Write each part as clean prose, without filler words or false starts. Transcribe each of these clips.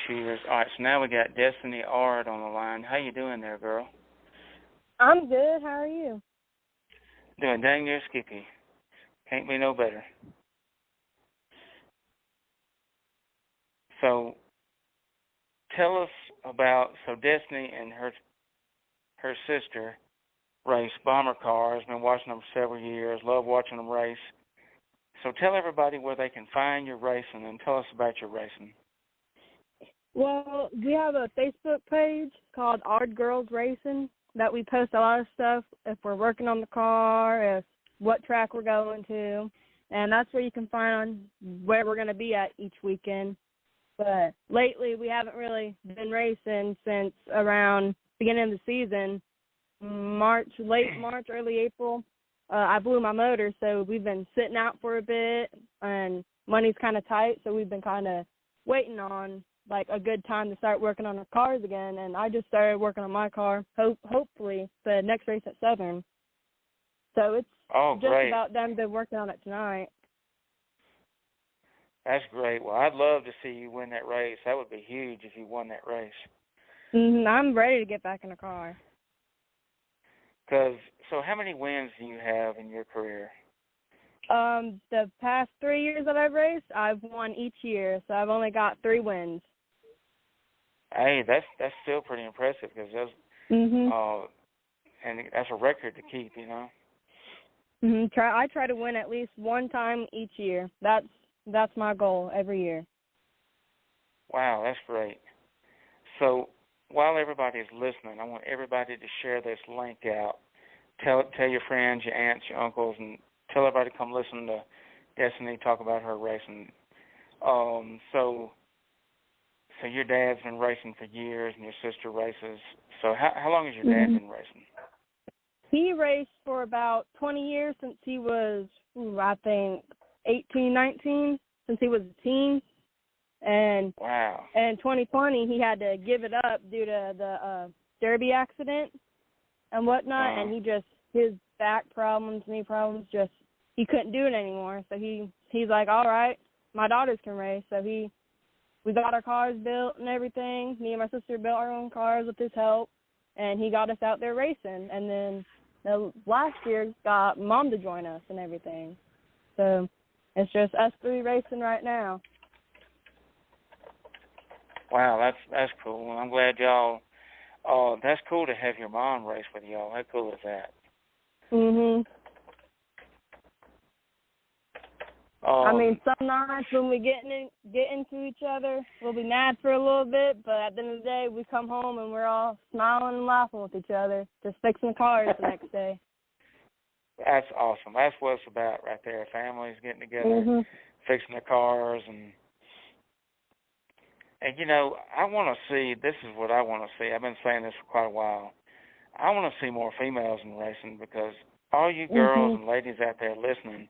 Cheers. All right, so now we got Destini Ard on the line. How you doing there, girl? I'm good. How are you? Doing dang near skippy. Can't be no better. So, tell us about, Destiny and her sister race bomber cars. Been watching them for several years. Love watching them race. So tell everybody where they can find your racing and tell us about your racing. Well, we have a Facebook page called Ard Girls Racing that we post a lot of stuff if we're working on the car, if what track we're going to, and that's where you can find where we're going to be at each weekend. But lately, we haven't really been racing since around beginning of the season, late March, early April. I blew my motor, so we've been sitting out for a bit, and money's kind of tight, so we've been kind of waiting on like a good time to start working on our cars again. And I just started working on my car, hopefully the next race at Southern. So it's just great. about them to working on it tonight. That's great. Well, I'd love to see you win that race. That would be huge if you won that race. I'm ready to get back in the car. So how many wins do you have in your career? The past 3 years that I've raced, I've won each year, so I've only got 3 wins. Hey, that's still pretty impressive because those, and that's a record to keep, you know. I try to win at least one time each year. That's my goal every year. Wow, that's great. So while everybody is listening, I want everybody to share this link out. Tell your friends, your aunts, your uncles, and tell everybody to come listen to Destiny talk about her racing. So your dad's been racing for years, and your sister races. So how long has your dad been racing? He raced for about 20 years since he was, I think, 18, 19, since he was a teen. And wow. In 2020, he had to give it up due to the derby accident and whatnot. And his back problems, knee problems, he couldn't do it anymore. So he's like, all right, my daughters can race. So we got our cars built and everything. Me and my sister built our own cars with his help, and he got us out there racing. And then last year got Mom to join us and everything. So it's just us 3 racing right now. Wow, that's cool. I'm glad y'all. That's cool to have your mom race with y'all. How cool is that? I mean, some nights when we get into each other, we'll be mad for a little bit, but at the end of the day, we come home and we're all smiling and laughing with each other, just fixing the cars the next day. That's awesome. That's what it's about right there. Families getting together, fixing their cars, and you know, I want to see. This is what I want to see. I've been saying this for quite a while. I want to see more females in racing because all you girls and ladies out there listening,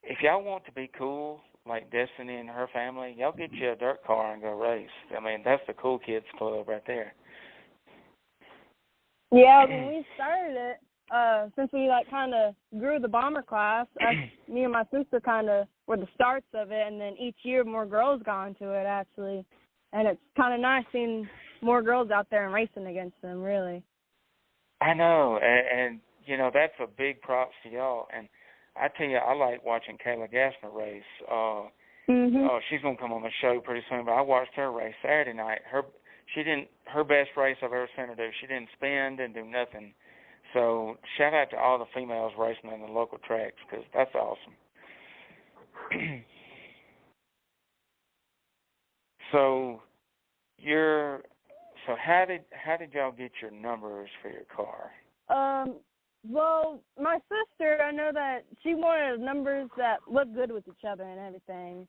if y'all want to be cool like Destiny and her family, y'all get you a dirt car and go race. I mean, that's the cool kids club right there. Yeah, when we started it, since we kind of grew the bomber class, me and my sister kind of were the starts of it, and then each year more girls got into it actually, and it's kind of nice seeing more girls out there and racing against them. Really. I know, and you know that's a big props to y'all. And I tell you, I like watching Kayla Gassner race. She's gonna come on the show pretty soon, but I watched her race Saturday night. Her best race I've ever seen her do. She didn't spin, didn't do nothing. So shout out to all the females racing in the local tracks because that's awesome. So how did y'all get your numbers for your car? Well, my sister, I know that she wanted numbers that look good with each other and everything.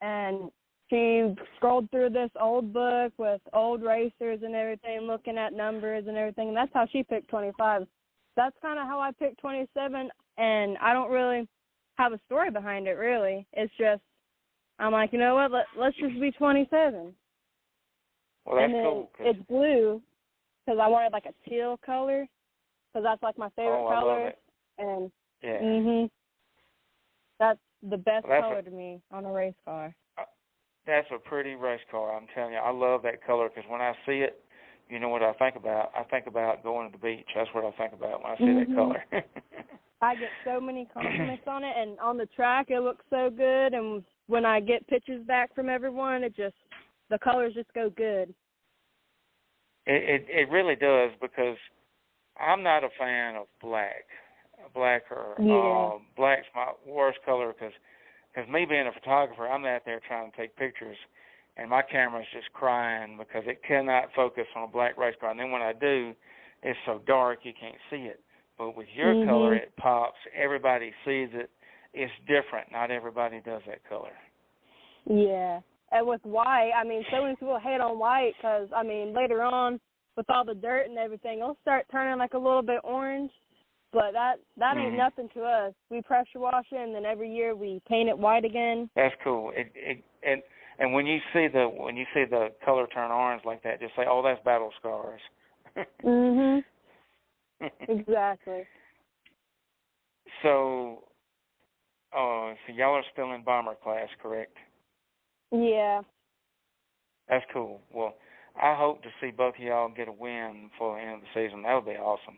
And she scrolled through this old book with old racers and everything, looking at numbers and everything, and that's how she picked 25. That's kind of how I picked 27, and I don't really have a story behind it, really. It's just, I'm like, you know what, let's just be 27. Well, that's and then cool. It's blue because I wanted like a teal color because that's like my favorite color. I love it. And yeah. That's the best color to me on a race car. That's a pretty race car. I'm telling you, I love that color because when I see it, you know what I think about? I think about going to the beach. That's what I think about when I see that color. I get so many compliments on it, and on the track it looks so good, and when I get pictures back from everyone, the colors just go good. It really does, because I'm not a fan of black. Black's my worst color, because me being a photographer, I'm out there trying to take pictures, and my camera's just crying because it cannot focus on a black race car. And then when I do, it's so dark you can't see it. But with your color, it pops. Everybody sees it. It's different. Not everybody does that color. Yeah. And with white, I mean, so many people hate on white because, I mean, later on, with all the dirt and everything, it'll start turning like a little bit orange. But that ain't nothing to us. We pressure wash it, and then every year we paint it white again. That's cool. And when you see the color turn orange like that, just say, "Oh, that's battle scars." Exactly. So y'all are still in bomber class, correct? Yeah. That's cool. Well, I hope to see both of y'all get a win before the end of the season. That would be awesome.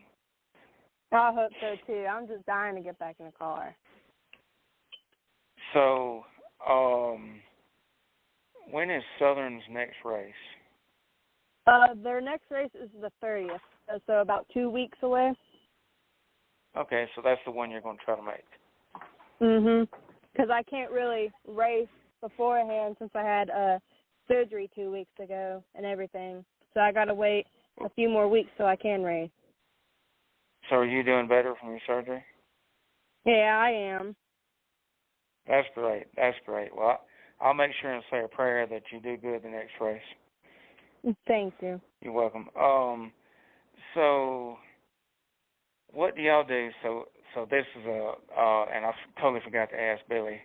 I hope so, too. I'm just dying to get back in the car. So, when is Southern's next race? Their next race is the 30th, so about 2 weeks away. Okay, so that's the one you're going to try to make. Because I can't really race beforehand since I had surgery 2 weeks ago and everything. So I got to wait a few more weeks so I can race. So are you doing better from your surgery? Yeah, I am. That's great. That's great. Well, I'll make sure and say a prayer that you do good the next race. Thank you. You're welcome. So what do y'all do? So this is and I totally forgot to ask Billy,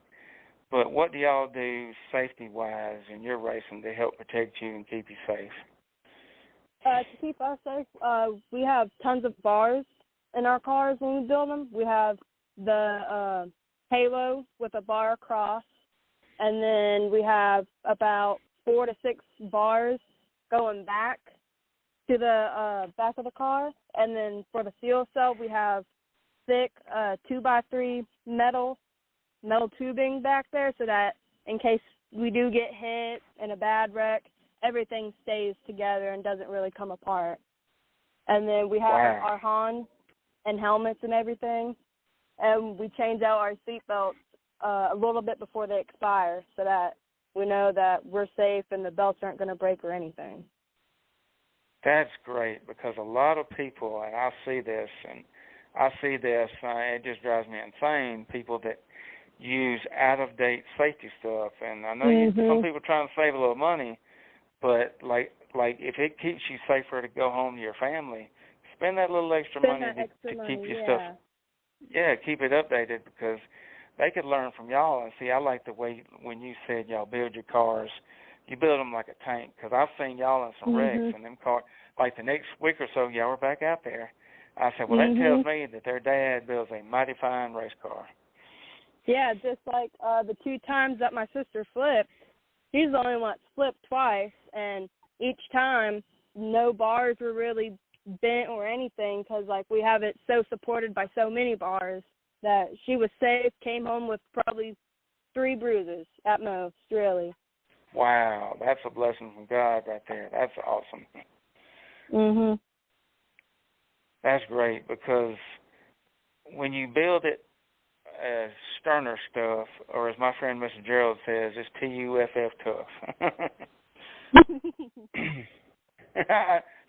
but what do y'all do safety-wise in your racing to help protect you and keep you safe? To keep us safe, we have tons of bars in our cars when we build them. We have the halo with a bar across, and then we have about 4 to 6 bars going back to the back of the car. And then for the fuel cell, we have thick 2x3 metal tubing back there so that in case we do get hit in a bad wreck, everything stays together and doesn't really come apart. And then we have our Hans and helmets and everything. And we change out our seat belts a little bit before they expire so that we know that we're safe and the belts aren't going to break or anything. That's great, because a lot of people, and I see this, it just drives me insane, people that use out-of-date safety stuff. And I know some people are trying to save a little money, but like if it keeps you safer to go home to your family, spend that little extra money to keep your stuff. Yeah, keep it updated, because they could learn from y'all. And see, I like the way when you said y'all build your cars, you build them like a tank, because I've seen y'all in some wrecks, and them cars, like the next week or so, y'all were back out there. I said, well, that tells me that their dad builds a mighty fine race car. Yeah, just like the 2 times that my sister flipped, she's the only one that's flipped twice, and each time no bars were really bent or anything, because like we have it so supported by so many bars that she was safe, came home with probably 3 bruises at most, really. Wow, that's a blessing from God right there. That's awesome. That's great, because when you build it as Sterner stuff, or as my friend Mr. Gerald says, it's TUFF tough.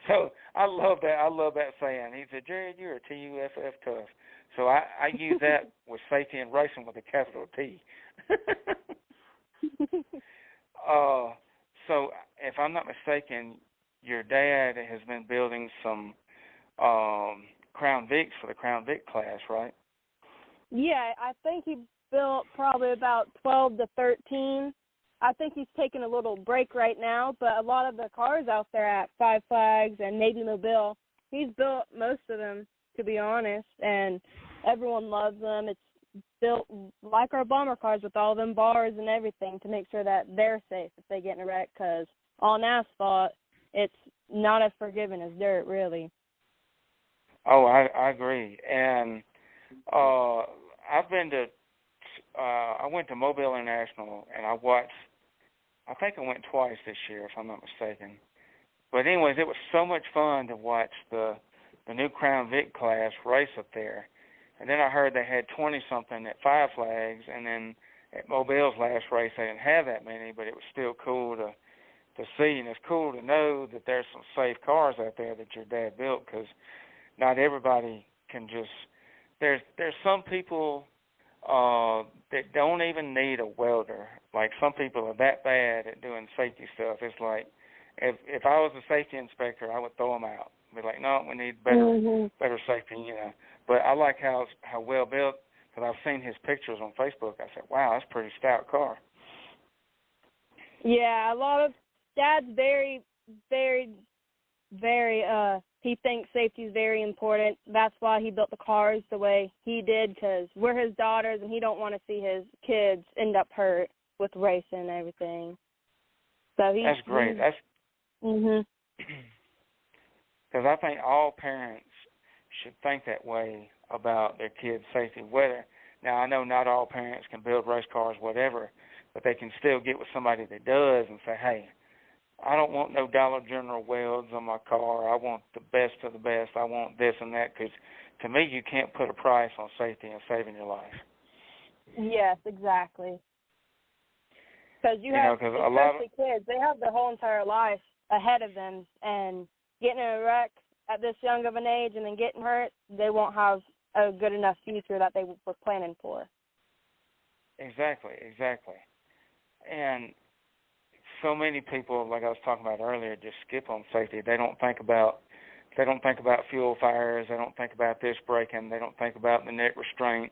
So I love that. I love that saying. He said, Jared, you're a TUFF tough. So I use that with safety and racing with a capital T. So if I'm not mistaken, your dad has been building some Crown Vics for the Crown Vic class, right? Yeah, I think he built probably about 12 to 13. I think he's taking a little break right now, but a lot of the cars out there at Five Flags and Navy Mobile, he's built most of them, to be honest, and everyone loves them. It's built like our bomber cars with all them bars and everything to make sure that they're safe if they get in a wreck, because on asphalt, it's not as forgiving as dirt, really. Oh, I agree. And I've been to, I went to Mobile International, and I think I went twice this year, if I'm not mistaken. But anyways, it was so much fun to watch the new Crown Vic class race up there. And then I heard they had 20-something at Five Flags, and then at Mobile's last race they didn't have that many, but it was still cool to see, and it's cool to know that there's some safe cars out there that your dad built, because not everybody can just, there's some people that don't even need a welder. Like, some people are that bad at doing safety stuff. It's like, if I was a safety inspector, I would throw them out. Be like, no, we need better safety, you know. But I like how well built, because I've seen his pictures on Facebook. I said, wow, that's a pretty stout car. Yeah, a lot of Dad's very, very, very, he thinks safety is very important. That's why he built the cars the way he did, because we're his daughters, and he don't want to see his kids end up hurt with racing and everything. So that's great. That's Mhm. Because I think all parents should think that way about their kids' safety. Whether, now I know not all parents can build race cars, whatever, but they can still get with somebody that does and say, hey, I don't want no Dollar General welds on my car. I want the best of the best. I want this and that, because to me you can't put a price on safety and saving your life. Yes, exactly. Because you have, especially kids, they have their whole entire life ahead of them, and getting in a wreck at this young of an age and then getting hurt, they won't have a good enough future that they were planning for. Exactly. And so many people, like I was talking about earlier, just skip on safety. They don't think about fuel fires. They don't think about this breaking. They don't think about the neck restraint.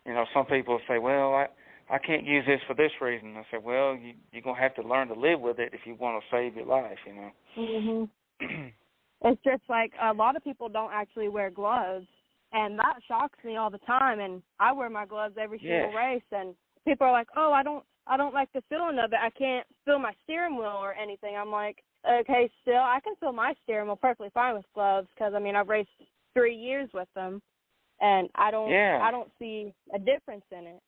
You know, some people say, well, I can't use this for this reason. I say, well, you're going to have to learn to live with it if you want to save your life, you know. Mhm. It's just like a lot of people don't actually wear gloves, and that shocks me all the time. And I wear my gloves every single race, and people are like, oh, I don't like the feeling of it. I can't feel my steering wheel or anything. I'm like, okay, still, I can feel my steering wheel perfectly fine with gloves, because, I mean, I've raced 3 years with them, and I don't see a difference in it.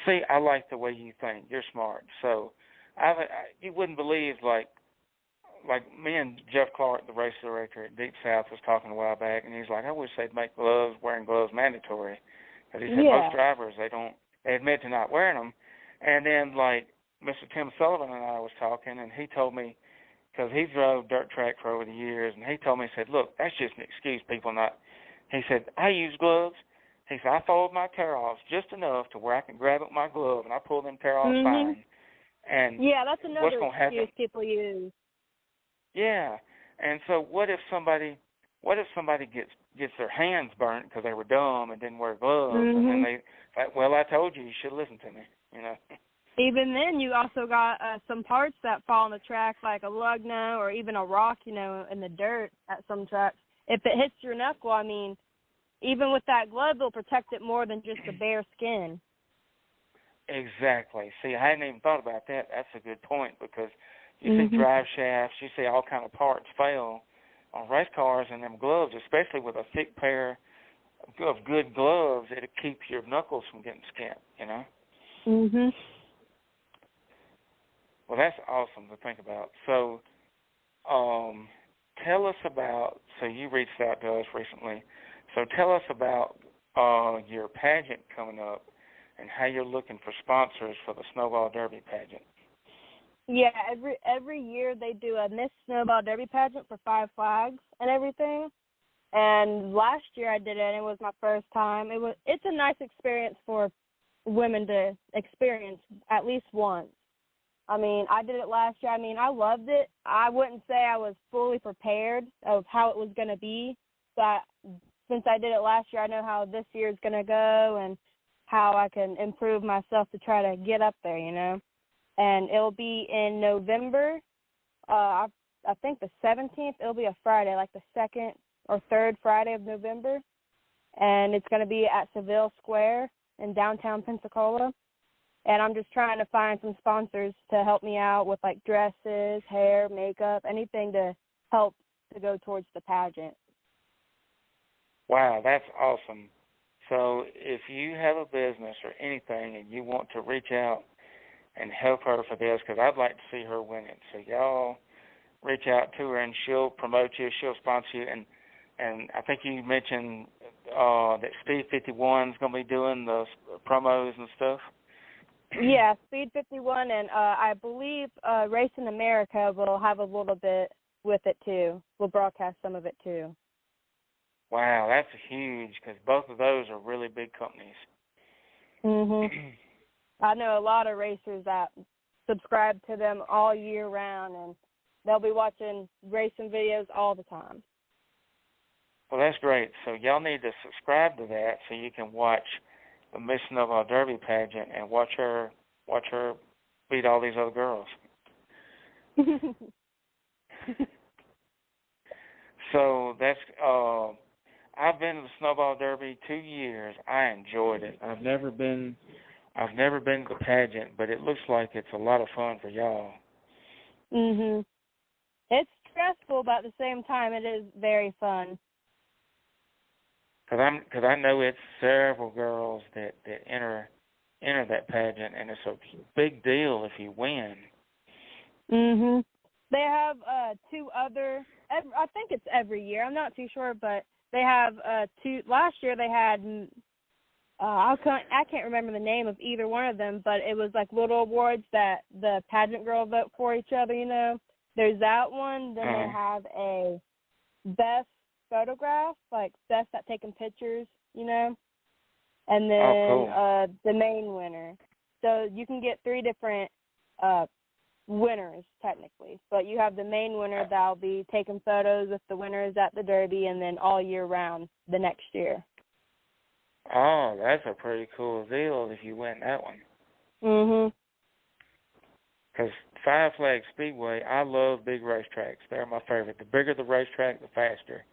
See, I like the way you think. You're smart. So you wouldn't believe, like me and Jeff Clark, the race director at Deep South, was talking a while back, and he's like, I wish they'd make wearing gloves mandatory. Because he said most drivers, they admit to not wearing them. And then, like, Mr. Tim Sullivan and I was talking, and he told me, because he drove dirt track for over the years, and he told me, he said, look, that's just an excuse people not. He said, I use gloves. He said, I fold my tear-offs just enough to where I can grab it with my glove, and I pull them tear-offs fine. And that's another excuse people use. Yeah, and so what if somebody gets their hands burnt because they were dumb and didn't wear gloves, and then they, well, I told you should listen to me, you know. Even then, you also got some parts that fall on the track, like a lug nut or even a rock, you know, in the dirt at some tracks. If it hits your knuckle, I mean, even with that glove, it'll protect it more than just the bare skin. Exactly. See, I hadn't even thought about that. That's a good point, because you see drive shafts, you see all kind of parts fail on race cars, and them gloves, especially with a thick pair of good gloves, it'll keep your knuckles from getting skinned, you know? Well, that's awesome to think about. So, tell us about, so you reached out to us recently, so tell us about your pageant coming up and how you're looking for sponsors for the Snowball Derby pageant. Yeah, every year they do a Miss Snowball Derby pageant for Five Flags and everything. And last year I did it, and it was my first time. It's a nice experience for women to experience at least once. I mean, I did it last year. I mean, I loved it. I wouldn't say I was fully prepared of how it was going to be, but since I did it last year, I know how this year is going to go and how I can improve myself to try to get up there, you know. And it'll be in November. I think the 17th. It'll be a Friday, like the 2nd or 3rd Friday of November. and it's going to be at Seville Square in downtown Pensacola. And I'm just trying to find some sponsors to help me out with, like, dresses, hair, makeup, anything to help to go towards the pageant. Wow, that's awesome. So if you have a business or anything and you want to reach out and help her for this, because I'd like to see her win it. So y'all reach out to her, and she'll promote you, she'll sponsor you. And I think you mentioned that Speed 51 is going to be doing the promos and stuff. Yeah, Speed 51, and I believe Racing America will have a little bit with it too. We'll broadcast some of it too. Wow, that's huge, because both of those are really big companies. Mhm. I know a lot of racers that subscribe to them all year round, and they'll be watching racing videos all the time. Well, that's great. So y'all need to subscribe to that so you can watch the Miss Snowball Derby pageant and watch her beat all these other girls. So that's I've been to the Snowball Derby 2 years. I enjoyed it. I've never been to the pageant, but it looks like it's a lot of fun for y'all. Mhm. It's stressful, but at the same time, it is very fun. Because I know it's several girls that enter that pageant, and it's a big deal if you win. Mhm. They have two other. I think it's every year. I'm not too sure, but they have two. Last year they had. I can't remember the name of either one of them, but it was like little awards that the pageant girls vote for each other. You know, there's that one. Then they have a best photograph, like best at taking pictures, you know, and then cool. The main winner. So you can get three different winners technically, but you have the main winner that'll be taking photos with the winners at the Derby, and then all year round the next year. Oh, that's a pretty cool deal if you win that one. Mhm. Because Five Flag Speedway, I love big racetracks. They're my favorite. The bigger the racetrack, the faster.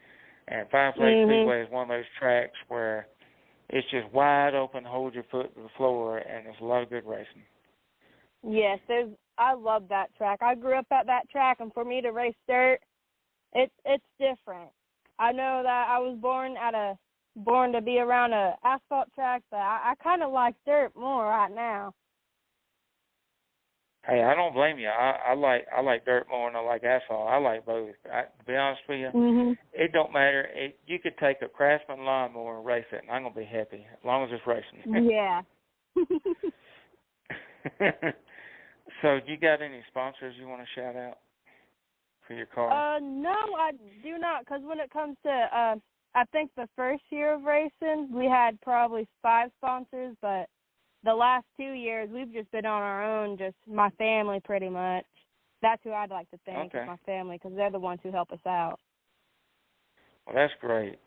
And Five Flag Speedway is one of those tracks where it's just wide open, hold your foot to the floor, and there's a lot of good racing. Yes, I love that track. I grew up at that track, and for me to race dirt, it's different. I know that I was born to be around a asphalt track, but I kind of like dirt more right now. Hey, I don't blame you. I like dirt more than I like asphalt. I like both. To be honest with you, It don't matter. You could take a Craftsman lawnmower and race it, and I'm gonna be happy as long as it's racing. Yeah. So, you got any sponsors you want to shout out for your car? No, I do not, because when it comes to I think the first year of racing, we had probably 5 sponsors, but the last 2 years, we've just been on our own, just my family pretty much. That's who I'd like to thank, is my family, because they're the ones who help us out. Well, that's great.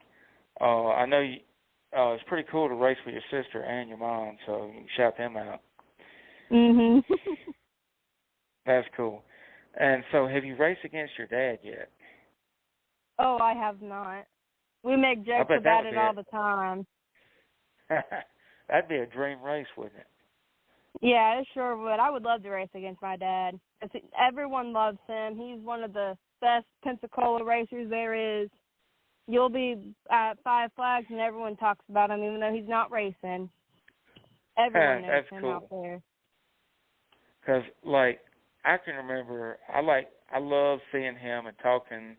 I know it's pretty cool to race with your sister and your mom, so you can shout them out. Mhm. That's cool. And so, have you raced against your dad yet? Oh, I have not. We make jokes about it all the time. That'd be a dream race, wouldn't it? Yeah, it sure would. I would love to race against my dad. Everyone loves him. He's one of the best Pensacola racers there is. You'll be at Five Flags, and everyone talks about him, even though he's not racing. Everyone knows him out there. Because, like, I can remember, I love seeing him and talking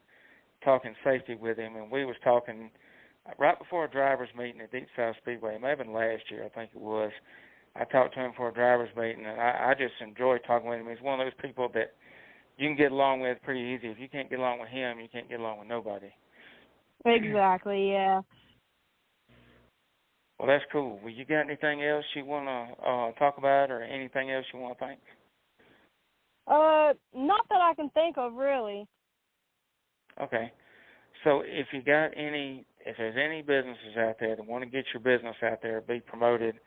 safety with him, and we was talking right before a driver's meeting at Deep South Speedway. It may have been last year, I think it was. I talked to him for a driver's meeting, and I just enjoy talking with him. He's one of those people that you can get along with pretty easy. If you can't get along with him, you can't get along with nobody. Exactly, yeah. Well, that's cool. Well, you got anything else you want to talk about, or anything else you want to thank? Not that I can think of, really. Okay. So if there's any businesses out there that want to get your business out there, be promoted,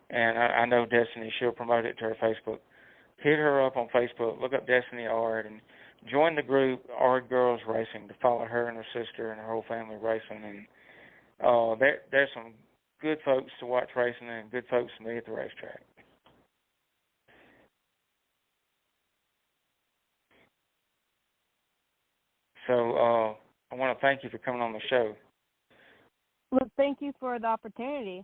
and I know Destini, she'll promote it to her Facebook. Hit her up on Facebook, look up Destini Ard, and join the group Ard Girls Racing to follow her and her sister and her whole family racing. There's some good folks to watch racing and good folks to meet at the racetrack. So I want to thank you for coming on the show. Well, thank you for the opportunity.